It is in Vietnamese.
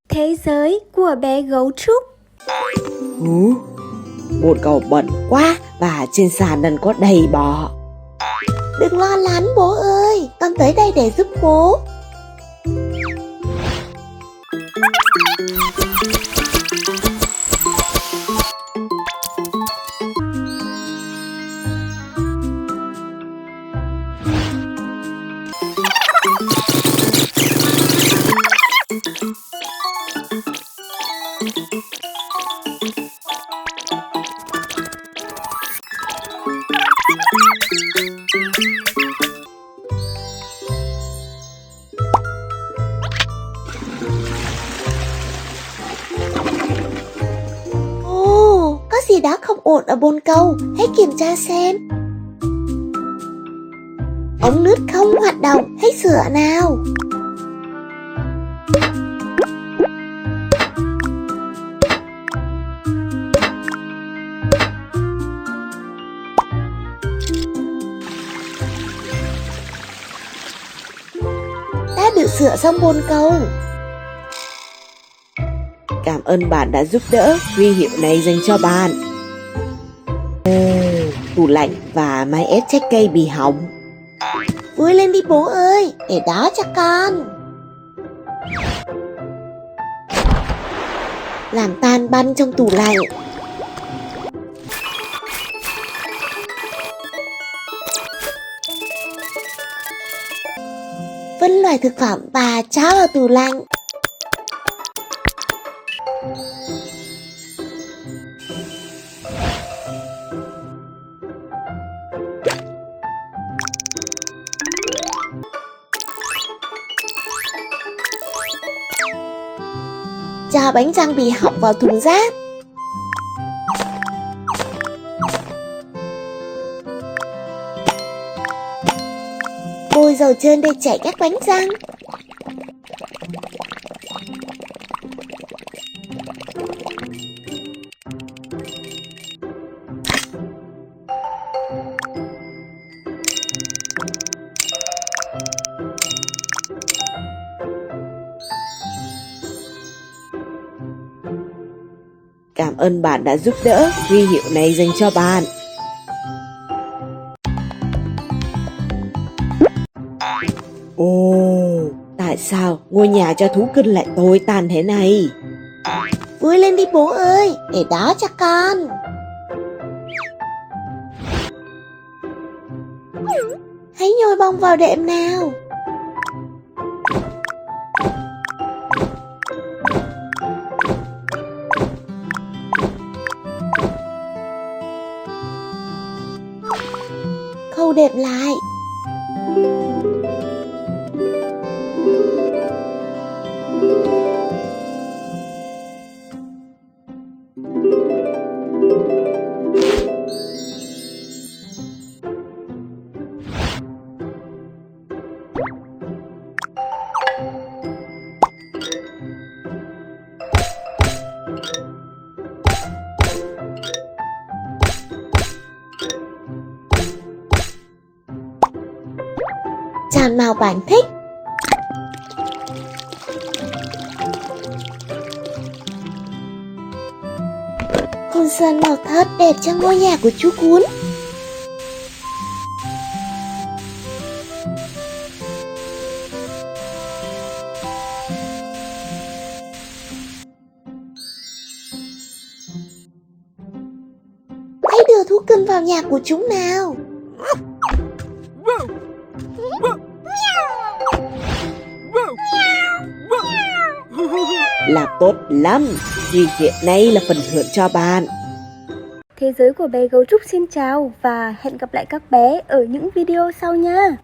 Thế giới của bé gấu trúc. Bồn cầu bẩn quá và trên sàn đang có đầy bọ. Đừng lo lắng bố ơi, con tới đây để giúp bố. Có gì đó không ổn ở bồn cầu, hãy kiểm tra xem. Ống nước không hoạt động, hãy sửa nào. Đã được sửa xong bồn cầu. Cảm ơn bạn đã giúp đỡ, huy hiệu này dành cho bạn. Tủ lạnh và máy ép trái cây bị hỏng. Vui lên đi bố ơi, để đó cho con. Làm tan banh trong tủ lạnh. Phân loại thực phẩm và cho vào tủ lạnh. Cho bánh răng bị hỏng vào thùng rác. Bôi dầu trơn để chảy các bánh răng. Cảm ơn bạn đã giúp đỡ, huy hiệu này dành cho bạn. Tại sao ngôi nhà cho thú cưng lại tồi tàn thế này? Vui lên đi bố ơi, để đó cho con. Hãy nhồi bông vào đệm nào. Khâu đệm lại. Chọn màu bạn thích. Phun sơn màu thật đẹp cho ngôi nhà của chú Cún. Hãy đưa thú cưng vào nhà của chúng nào. Là tốt lắm, vì hiện nay là phần thưởng cho bạn. Thế giới của bé gấu trúc xin chào và hẹn gặp lại các bé ở những video sau nha.